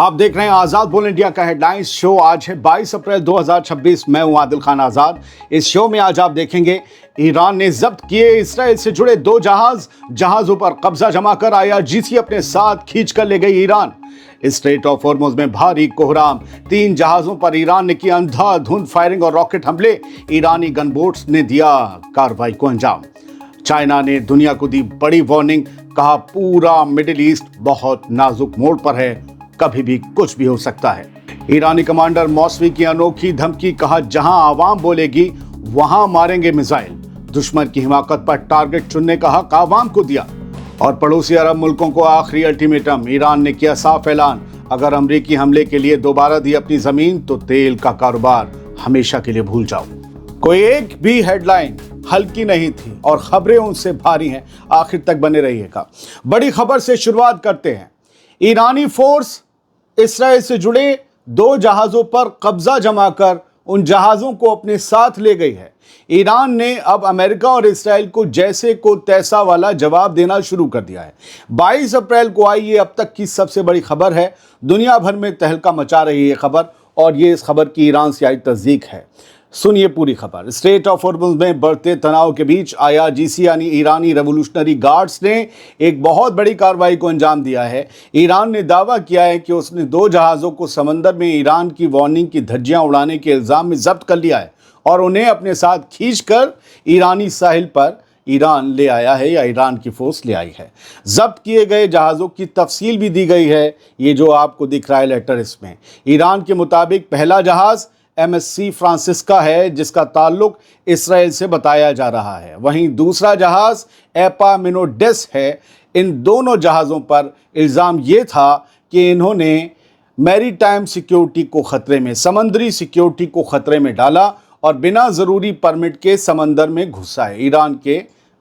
आप देख रहे हैं आजाद बोल इंडिया का हेडलाइंस शो। आज है 22 अप्रैल 2026। मैं हूं आदिल खान आजाद। इस शो में आज आप देखेंगे ईरान ने जब्त किए इसराइल से जुड़े 2 जहाजों पर कब्जा जमाकर IRGC अपने साथ खींच कर ले गई ईरान। स्ट्रेट ऑफ हॉर्मुज में भारी कोहराम, 3 जहाजों पर ईरान ने की अंधाधुंध फायरिंग और रॉकेट हमले। ईरानी गनबोट्स ने दिया कार्रवाई को अंजाम। चाइना ने दुनिया को दी बड़ी वार्निंग, कहा पूरा मिडिल ईस्ट बहुत नाजुक मोड़ पर है, कभी भी कुछ भी हो सकता है। ईरानी कमांडर मौसवी की अनोखी धमकी, कहा जहां आवाम बोलेगी वहां मारेंगे मिसाइल। दुश्मन की हिमाकत पर टारगेट चुनने का हक आवाम को दिया। और पड़ोसी अरब मुल्कों को आखिरी अल्टीमेटम, ईरान ने किया साफ ऐलान, अगर अमेरिकी हमले के लिए दोबारा दी अपनी जमीन तो तेल का कारोबार हमेशा के लिए भूल जाओ। कोई एक भी हेडलाइन हल्की नहीं थी और खबरें उनसे भारी हैं। आखिर तक बने रहिएगा। बड़ी खबर से शुरुआत करते हैं। ईरानी फोर्स इसराइल से जुड़े 2 जहाजों पर कब्जा जमाकर उन जहाजों को अपने साथ ले गई है। ईरान ने अब अमेरिका और इसराइल को जैसे को तैसा वाला जवाब देना शुरू कर दिया है। 22 अप्रैल को आई ये अब तक की सबसे बड़ी खबर है। दुनिया भर में तहलका मचा रही है खबर, और ये इस खबर की ईरान से आई तस्दीक है। सुनिए पूरी खबर। स्ट्रेट ऑफ हॉर्मुज में बढ़ते तनाव के बीच IRGC यानी ईरानी रेवोल्यूशनरी गार्ड्स ने एक बहुत बड़ी कार्रवाई को अंजाम दिया है। ईरान ने दावा किया है कि उसने 2 जहाज़ों को समंदर में ईरान की वार्निंग की धज्जियां उड़ाने के इल्ज़ाम में जब्त कर लिया है और उन्हें अपने साथ खींचकर ईरानी साहिल पर ईरान ले आया है या ईरान की फोर्स ले आई है। जब्त किए गए जहाज़ों की तफसील भी दी गई है। ये जो आपको दिख रहा है लेटर, इसमें ईरान के मुताबिक पहला जहाज़ MSC फ्रांसिस्का है, जिसका ताल्लुक इसराइल से बताया जा रहा है। वहीं दूसरा जहाज एपामिनोडेस है। इन दोनों जहाज़ों पर इल्ज़ाम ये था कि इन्होंने मैरीटाइम सिक्योरिटी को खतरे में, समुद्री सिक्योरिटी को खतरे में डाला और बिना ज़रूरी परमिट के समंदर में घुसाए ईरान के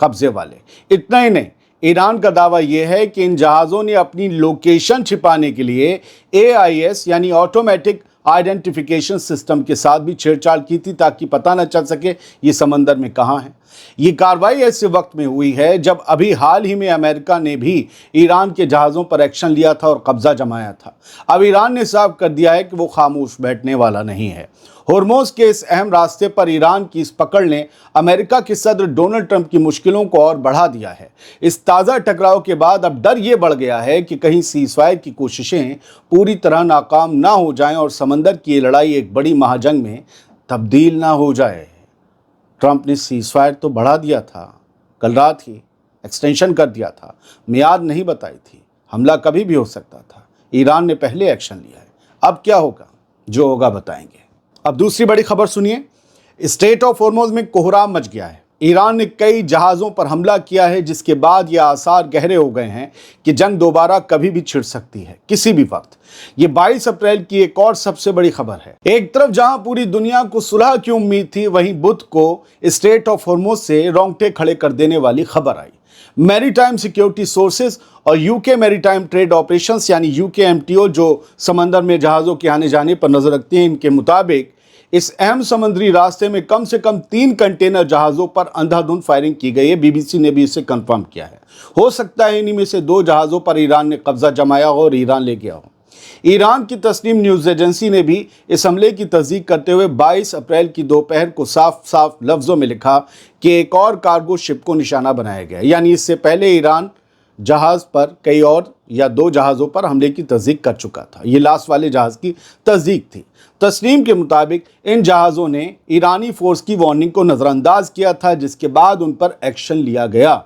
कब्जे वाले। इतना ही नहीं, ईरान का दावा यह है कि इन जहाज़ों ने अपनी लोकेशन छिपाने के लिए AIS यानी ऑटोमेटिक आइडेंटिफिकेशन सिस्टम के साथ भी छेड़छाड़ की थी, ताकि पता न चल सके ये समंदर में कहाँ है। ये कार्रवाई ऐसे वक्त में हुई है जब अभी हाल ही में अमेरिका ने भी ईरान के जहाज़ों पर एक्शन लिया था और कब्जा जमाया था। अब ईरान ने साफ कर दिया है कि वो खामोश बैठने वाला नहीं है। हॉर्मुज के इस अहम रास्ते पर ईरान की इस पकड़ ने अमेरिका के सदर डोनाल्ड ट्रंप की मुश्किलों को और बढ़ा दिया है। इस ताज़ा टकराव के बाद अब डर ये बढ़ गया है कि कहीं सीज़फायर की कोशिशें पूरी तरह नाकाम ना हो जाएं और समंदर की ये लड़ाई एक बड़ी महाजंग में तब्दील ना हो जाए। ट्रंप ने सीज़फायर तो बढ़ा दिया था, कल रात ही एक्सटेंशन कर दिया था, मियाद नहीं बताई थी, हमला कभी भी हो सकता था। ईरान ने पहले एक्शन लिया है। अब क्या होगा, जो होगा बताएंगे। अब दूसरी बड़ी खबर सुनिए। स्ट्रेट ऑफ हॉर्मुज में कोहराम मच गया है। ईरान ने कई जहाज़ों पर हमला किया है, जिसके बाद ये आसार गहरे हो गए हैं कि जंग दोबारा कभी भी छिड़ सकती है, किसी भी वक्त। ये 22 अप्रैल की एक और सबसे बड़ी खबर है। एक तरफ जहां पूरी दुनिया को सुलह की उम्मीद थी, वहीं बुध को स्ट्रेट ऑफ हॉर्मुज से रोंगटे खड़े कर देने वाली खबर आई। मैरीटाइम सिक्योरिटी सोर्सेज और UK मैरीटाइम ट्रेड ऑपरेशंस यानी UKMTO, जो समंदर में जहाज़ों के आने जाने पर नजर रखती हैं, इनके मुताबिक इस अहम समुद्री रास्ते में कम से कम 3 कंटेनर जहाज़ों पर अंधाधुंध फायरिंग की गई है। BBC ने भी इसे कंफर्म किया है। हो सकता है इन्हीं में से 2 जहाज़ों पर ईरान ने कब्जा जमाया हो और ईरान ले गया हो। ईरान की तस्नीम न्यूज़ एजेंसी ने भी इस हमले की तस्दीक करते हुए 22 अप्रैल की दोपहर को साफ साफ लफ्ज़ों में लिखा कि एक और कार्गो शिप को निशाना बनाया गया। यानी इससे पहले ईरान जहाज़ पर कई और या 2 जहाज़ों पर हमले की तस्दीक कर चुका था। ये लास्ट वाले जहाज़ की तस्दीक थी। तस्नीम के मुताबिक इन जहाज़ों ने ईरानी फोर्स की वार्निंग को नज़रअंदाज किया था, जिसके बाद उन पर एक्शन लिया गया।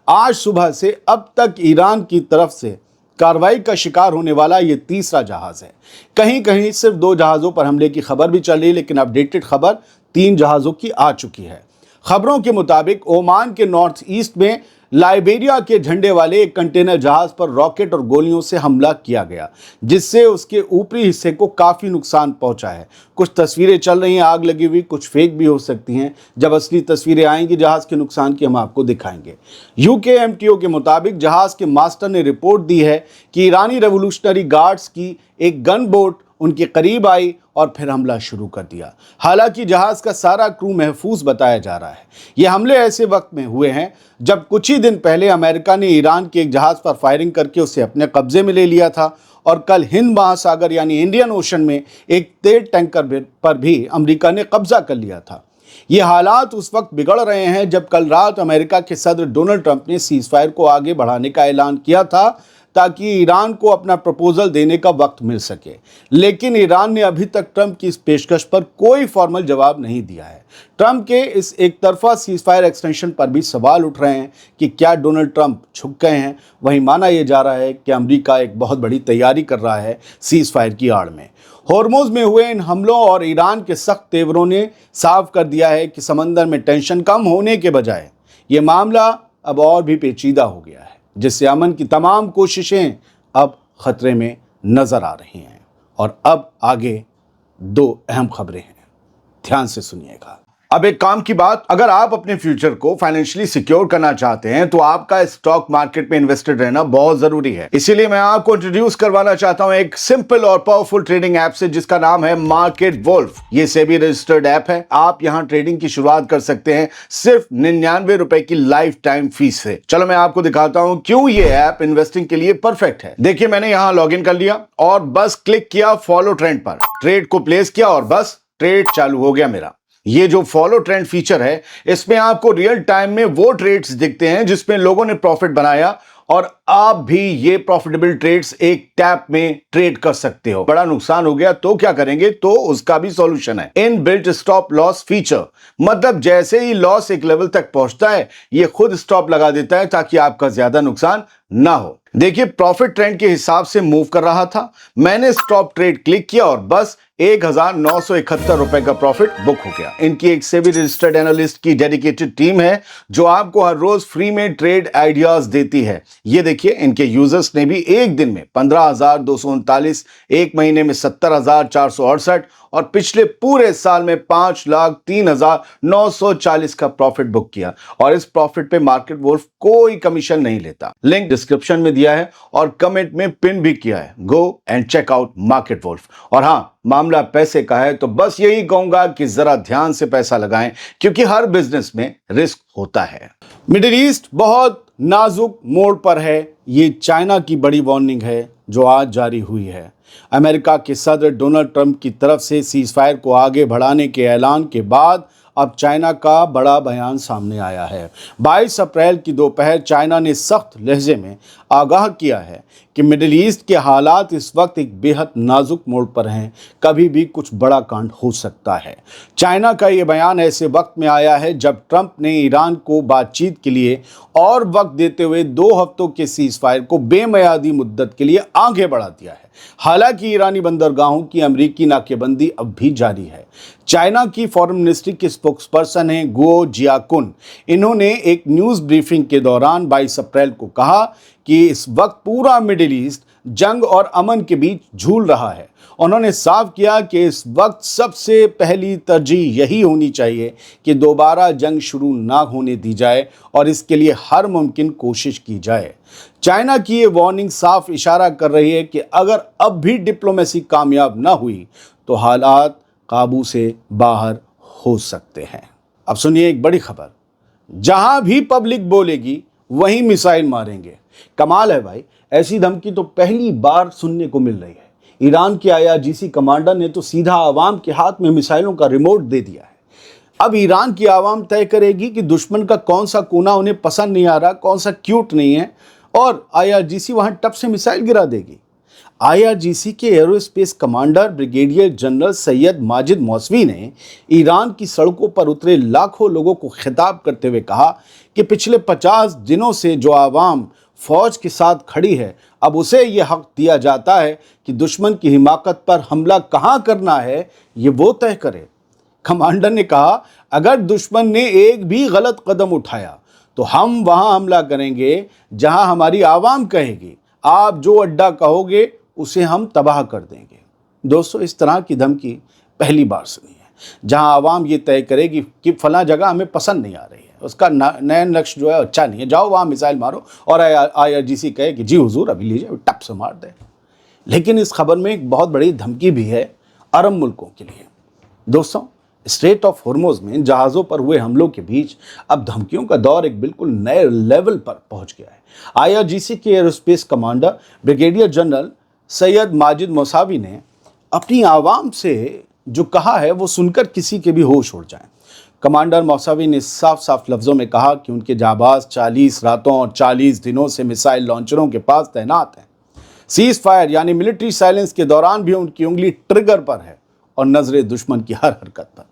आज सुबह से अब तक ईरान की तरफ से कार्रवाई का शिकार होने वाला ये तीसरा जहाज़ है। कहीं कहीं सिर्फ 2 जहाज़ों पर हमले की खबर भी चल रही है, लेकिन अपडेटेड खबर 3 जहाज़ों की आ चुकी है। खबरों के मुताबिक ओमान के नॉर्थ ईस्ट में लाइबेरिया के झंडे वाले एक कंटेनर जहाज पर रॉकेट और गोलियों से हमला किया गया, जिससे उसके ऊपरी हिस्से को काफ़ी नुकसान पहुंचा है। कुछ तस्वीरें चल रही हैं आग लगी हुई, कुछ फेक भी हो सकती हैं। जब असली तस्वीरें आएंगी जहाज के नुकसान की, हम आपको दिखाएंगे। UKMTO के मुताबिक जहाज के मास्टर ने रिपोर्ट दी है कि ईरानी रेवोल्यूशनरी गार्ड्स की एक गन बोट उनके करीब आई और फिर हमला शुरू कर दिया। हालांकि जहाज़ का सारा क्रू महफूज बताया जा रहा है। ये हमले ऐसे वक्त में हुए हैं जब कुछ ही दिन पहले अमेरिका ने ईरान के एक जहाज़ पर फायरिंग करके उसे अपने कब्जे में ले लिया था और कल हिंद महासागर यानी इंडियन ओशन में एक तेल टैंकर पर भी अमेरिका ने कब्जा कर लिया था। ये हालात उस वक्त बिगड़ रहे हैं जब कल रात अमेरिका के सदर डोनाल्ड ट्रंप ने सीज़फायर को आगे बढ़ाने का ऐलान किया था ताकि ईरान को अपना प्रपोजल देने का वक्त मिल सके। लेकिन ईरान ने अभी तक ट्रंप की इस पेशकश पर कोई फॉर्मल जवाब नहीं दिया है। ट्रंप के इस एक तरफा सीज़फायर एक्सटेंशन पर भी सवाल उठ रहे हैं कि क्या डोनाल्ड ट्रंप झुक गए हैं। वहीं माना यह जा रहा है कि अमेरिका एक बहुत बड़ी तैयारी कर रहा है सीज़फायर की आड़ में। हॉर्मुज़ में हुए इन हमलों और ईरान के सख्त तेवरों ने साफ कर दिया है कि समंदर में टेंशन कम होने के बजाय ये मामला अब और भी पेचीदा हो गया है, जिससे अमन की तमाम कोशिशें अब खतरे में नजर आ रही हैं। और अब आगे दो अहम खबरें हैं, ध्यान से सुनिएगा। अब एक काम की बात, अगर आप अपने फ्यूचर को फाइनेंशियली सिक्योर करना चाहते हैं तो आपका स्टॉक मार्केट में इन्वेस्टेड रहना बहुत जरूरी है। इसीलिए मैं आपको इंट्रोड्यूस करवाना चाहता हूं एक सिंपल और पावरफुल ट्रेडिंग ऐप से, जिसका नाम है मार्केट वोल्फ। ये सेबी रजिस्टर्ड ऐप है। आप यहां ट्रेडिंग की शुरुआत कर सकते हैं सिर्फ 99 रुपए की लाइफ टाइम फीस से। चलो मैं आपको दिखाता हूं क्यों ये ऐप इन्वेस्टिंग के लिए परफेक्ट है। देखिए, मैंने यहां लॉग इन कर लिया और बस क्लिक किया फॉलो ट्रेंड पर, ट्रेड को प्लेस किया और बस ट्रेड चालू हो गया मेरा। ये जो फॉलो ट्रेंड फीचर है, इसमें आपको रियल टाइम में वो ट्रेड्स दिखते हैं जिसमें लोगों ने प्रॉफिट बनाया और आप भी ये प्रॉफिटेबल ट्रेड्स एक टैप में ट्रेड कर सकते हो। बड़ा नुकसान हो गया तो क्या करेंगे, तो उसका भी सॉल्यूशन है, in built stop loss feature. मतलब जैसे ही लॉस एक लेवल तक पहुंचता है, ये खुद स्टॉप लगा देता है ताकि आपका ज्यादा नुकसान ना हो। देखिए, प्रॉफिट ट्रेंड के हिसाब से मूव कर रहा था, मैंने स्टॉप ट्रेड क्लिक किया और बस 1971 रुपए का प्रॉफिट बुक हो गया। इनकी एक सेबी रजिस्टर्ड एनालिस्ट की डेडिकेटेड टीम है जो आपको हर रोज फ्री में ट्रेड आइडियाज देती है। ये देखिए, इनके यूजर्स ने भी एक दिन में 15,239, एक महीने में 70,468 और पिछले पूरे साल में 5,03,940 का प्रॉफिट बुक किया। और इस प्रॉफिट पे मार्केट वोल्फ कोई कमीशन नहीं लेता। लिंक डिस्क्रिप्शन में दिया है और कमेंट में पिन भी किया है। Go and check out Market Wolf. और हाँ, मामला पैसे का है तो बस यही कहूंगा कि जरा ध्यान से पैसा लगाएं, क्योंकि हर बिजनेस में रिस्क होता है। मिडिल ईस्ट बहुत नाजुक मोड़ पर है। ये चाइना की बड़ी वार्निंग है जो आज जारी हुई है। अमेरिका के सदर डोनाल्ड ट्रंप की तरफ से सीज़फायर को आगे बढ़ाने के ऐलान के बाद अब चाइना का बड़ा बयान सामने आया है। 22 अप्रैल की दोपहर चाइना ने सख्त लहजे में आगाह किया है कि मिडिल ईस्ट के हालात इस वक्त एक बेहद नाजुक मोड़ पर हैं, कभी भी कुछ बड़ा कांड हो सकता है। चाइना का ये बयान ऐसे वक्त में आया है जब ट्रंप ने ईरान को बातचीत के लिए और वक्त देते हुए 2 हफ्तों के सीज़फायर को बेमियादी मुद्दत के लिए आगे बढ़ा दिया है। हालांकि ईरानी बंदरगाहों की अमेरिकी नाकेबंदी अब भी जारी है। चाइना की फॉरेन मिनिस्ट्री के स्पोक्सपर्सन हैं गुओ जियाकुन। इन्होंने एक न्यूज़ ब्रीफिंग के दौरान 22 अप्रैल को कहा कि इस वक्त पूरा मिडिल ईस्ट जंग और अमन के बीच झूल रहा है। उन्होंने साफ किया कि इस वक्त सबसे पहली तरजीह यही होनी चाहिए कि दोबारा जंग शुरू ना होने दी जाए और इसके लिए हर मुमकिन कोशिश की जाए। चाइना की ये वार्निंग साफ इशारा कर रही है कि अगर अब भी डिप्लोमेसी कामयाब ना हुई तो हालात काबू से बाहर हो सकते हैं। अब सुनिए एक बड़ी खबर, जहां भी पब्लिक बोलेगी वहीं मिसाइल मारेंगे। कमाल है भाई, ऐसी धमकी तो पहली बार सुनने को मिल रही है। ईरान के IRGC कमांडर ने तो सीधा आवाम के हाथ में मिसाइलों का रिमोट दे दिया है। अब ईरान की आवाम तय करेगी कि दुश्मन का कौन सा कोना उन्हें पसंद नहीं आ रहा, कौन सा क्यूट नहीं है, और IRGC वहां टप से मिसाइल गिरा देगी। IRGC के aerospace commander brigadier general Syed Majid Mousavi ने ईरान की सड़कों पर उतरे लाखों लोगों को खिताब करते हुए कहा कि पिछले 50 दिनों से जो आवाम फौज के साथ खड़ी है, अब उसे यह हक दिया जाता है कि दुश्मन की हिमाकत पर हमला कहां करना है, ये वो तय करे। कमांडर ने कहा, अगर दुश्मन ने एक भी गलत कदम उठाया तो हम वहां हमला करेंगे जहां हमारी आवाम कहेगी। आप जो अड्डा कहोगे उसे हम तबाह कर देंगे। दोस्तों, इस तरह की धमकी पहली बार सुनी है, जहां आवाम ये तय करेगी कि फला जगह हमें पसंद नहीं आ रही है, उसका नया लक्ष्य जो है अच्छा नहीं है, जाओ वहां मिसाइल मारो, और IRGC कहे कि जी हुजूर अभी लीजिए, टप से मार दे। लेकिन इस खबर में एक बहुत बड़ी धमकी भी है अरब मुल्कों के लिए। दोस्तों, स्ट्रेट ऑफ हॉर्मुज़ में जहाज़ों पर हुए हमलों के बीच अब धमकियों का दौर एक बिल्कुल नए लेवल पर पहुंच गया है। IRGC के aerospace commander brigadier general Syed Majid Musavi ने अपनी आवाम से जो कहा है वो सुनकर किसी के भी होश उड़ जाएं। कमांडर मौसावी ने साफ साफ लफ्ज़ों में कहा कि उनके जाबाज 40 रातों और 40 दिनों से मिसाइल लॉन्चरों के पास तैनात हैं। सीज फायर यानी मिलिट्री साइलेंस के दौरान भी उनकी उंगली ट्रिगर पर है और नजरे दुश्मन की हर हरकत पर।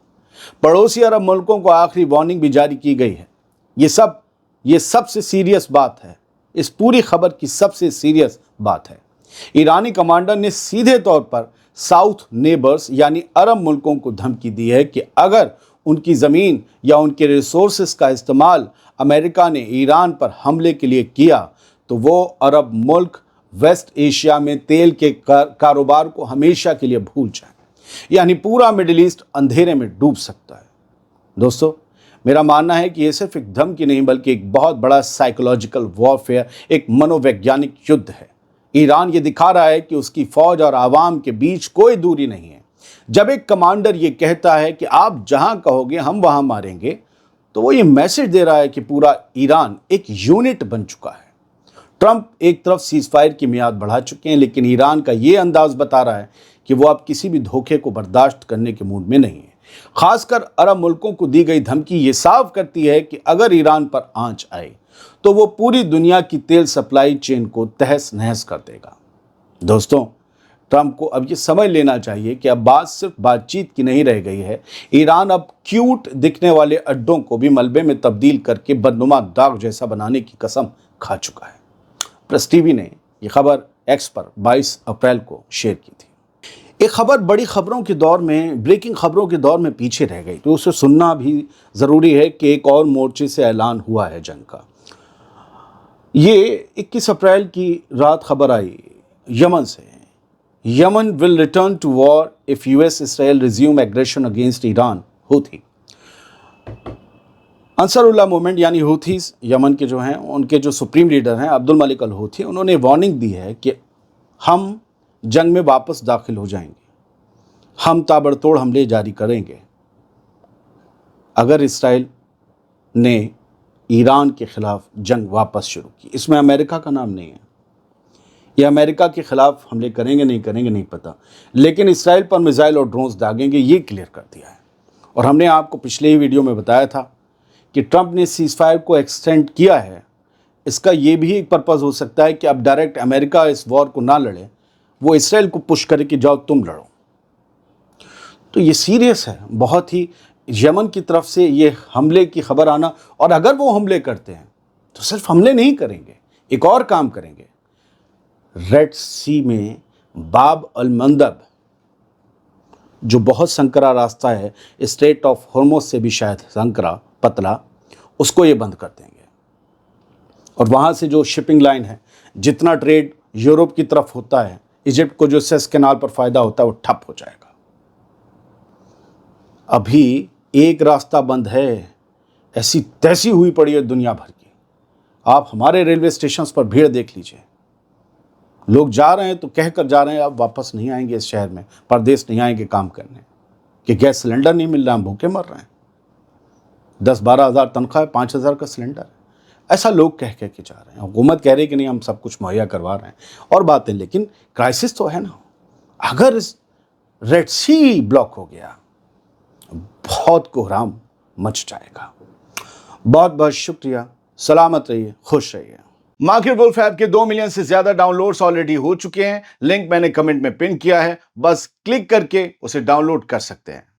पड़ोसी अरब मुल्कों को आखिरी वार्निंग भी जारी की गई है। ये सबसे सीरियस बात है। इस पूरी खबर की सबसे सीरियस बात है, ईरानी कमांडर ने सीधे तौर पर साउथ नेबर्स यानी अरब मुल्कों को धमकी दी है कि अगर उनकी ज़मीन या उनके रिसोर्सेस का इस्तेमाल अमेरिका ने ईरान पर हमले के लिए किया तो वो अरब मुल्क वेस्ट एशिया में तेल के कारोबार को हमेशा के लिए भूल जाए, यानी पूरा मिडिल ईस्ट अंधेरे में डूब सकता है। दोस्तों, मेरा मानना है कि ये सिर्फ एक धमकी नहीं बल्कि एक बहुत बड़ा साइकोलॉजिकल वॉरफेयर, एक मनोवैज्ञानिक युद्ध है। ईरान ये दिखा रहा है कि उसकी फौज और आवाम के बीच कोई दूरी नहीं है। जब एक कमांडर ये कहता है कि आप जहां कहोगे हम वहां मारेंगे, तो वो ये मैसेज दे रहा है कि पूरा ईरान एक यूनिट बन चुका है। ट्रंप एक तरफ सीज फायर की मियाद बढ़ा चुके हैं, लेकिन ईरान का ये अंदाज बता रहा है कि वो अब किसी भी धोखे को बर्दाश्त करने के मूड में नहीं है। खासकर अरब मुल्कों को दी गई धमकी ये साफ करती है कि अगर ईरान पर आंच आए तो वो पूरी दुनिया की तेल सप्लाई चेन को तहस नहस कर देगा। दोस्तों, ट्रंप को अब ये समझ लेना चाहिए कि अब बात सिर्फ बातचीत की नहीं रह गई है। ईरान अब क्यूट दिखने वाले अड्डों को भी मलबे में तब्दील करके बदनुमा दाग जैसा बनाने की कसम खा चुका है। प्रेस टीवी ने यह खबर एक्स पर 22 अप्रैल को शेयर की थी। एक खबर बड़ी खबरों के दौर में, ब्रेकिंग खबरों के दौर में पीछे रह गई, तो उसे सुनना भी ज़रूरी है कि एक और मोर्चे से ऐलान हुआ है जंग का। ये 21 अप्रैल की रात खबर आई यमन से। Yemen will return to war if US Israel resume aggression against Iran. Houthi Ansarullah movement यानी हूथीज यमन के जो हैं, उनके जो सुप्रीम लीडर हैं अब्दुल मलिक अल हूथी, उन्होंने वार्निंग दी है कि हम जंग में वापस दाखिल हो जाएंगे, हम ताबड़तोड़ हमले जारी करेंगे अगर इसराइल ने ईरान के खिलाफ जंग वापस शुरू की। इसमें अमेरिका का नाम नहीं है। ये अमेरिका के खिलाफ हमले करेंगे नहीं करेंगे नहीं पता, लेकिन इसराइल पर मिसाइल और ड्रोन्स दागेंगे, ये क्लियर कर दिया है। और हमने आपको पिछले ही वीडियो में बताया था कि ट्रंप ने सीज फायर को एक्सटेंड किया है। इसका ये भी एक पर्पज़ हो सकता है कि अब डायरेक्ट अमेरिका इस वॉर को ना लड़े, वो इसराइल को पुश करे कि जाओ तुम लड़ो। तो ये सीरियस है बहुत ही। यमन की तरफ से ये हमले की खबर आना, और अगर वो हमले करते हैं तो सिर्फ हमले नहीं करेंगे, एक और काम करेंगे। रेड सी में बाब अल मंदब, जो बहुत संकरा रास्ता है, स्ट्रेट ऑफ हॉर्मुज से भी शायद संकरा पतला, उसको ये बंद कर देंगे। और वहाँ से जो शिपिंग लाइन है, जितना ट्रेड यूरोप की तरफ होता है, इजिप्ट को जो सेस कैनाल पर फ़ायदा होता है, वो ठप हो जाएगा। अभी एक रास्ता बंद है, ऐसी तैसी हुई पड़ी है दुनिया भर की। आप हमारे रेलवे स्टेशंस पर भीड़ देख लीजिए। लोग जा रहे हैं तो कह कर जा रहे हैं अब वापस नहीं आएंगे इस शहर में, परदेश नहीं आएंगे काम करने, कि गैस सिलेंडर नहीं मिल रहा, हम भूखे मर रहे हैं। 10-12 हज़ार तनख्वाह है, 5 हज़ार का सिलेंडर है। ऐसा लोग कह के जा रहे हैं। हुकूमत कह रही कि नहीं हम सब कुछ मुहैया करवा रहे हैं और बातें, लेकिन क्राइसिस तो है ना। अगर इस रेड सी ब्लॉक हो गया, बहुत कोहराम मच जाएगा। बहुत बहुत शुक्रिया। सलामत रहिए, खुश रहिए। मार्केट वुल्फ ऐप के 2 मिलियन से ज्यादा डाउनलोड्स ऑलरेडी हो चुके हैं। लिंक मैंने कमेंट में पिन किया है, बस क्लिक करके उसे डाउनलोड कर सकते हैं।